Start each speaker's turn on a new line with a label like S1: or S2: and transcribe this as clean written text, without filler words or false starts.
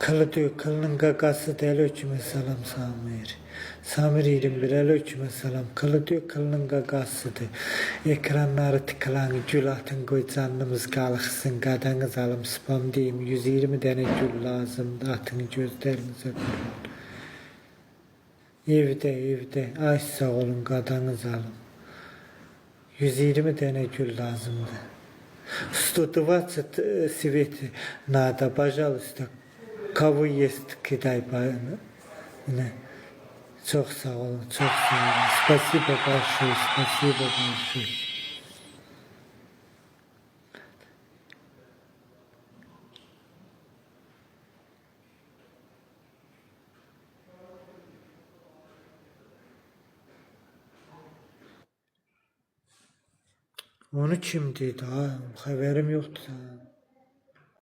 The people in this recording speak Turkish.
S1: Kılı diyor, kılının gagası del ölçüme salam Samir. Samir 21 el ölçüme salam. Kılı diyor, kılının gagasıdır. Ekranları tıkılan gül atın koy canımız kalıksın. Gadanız alım spam diyeyim. 120 tane gül lazım. Atın gözlerinize kurban. Evde. Ay sağ olun, gadanız alım. 120 tane gül lazımdı. 120 свет надо, пожалуйста. Кого есть, кидай. Çok sağ olun, çok sağ olun. Спасибо большое, спасибо большое. Onu kim dedi ha? Haberim yoktu.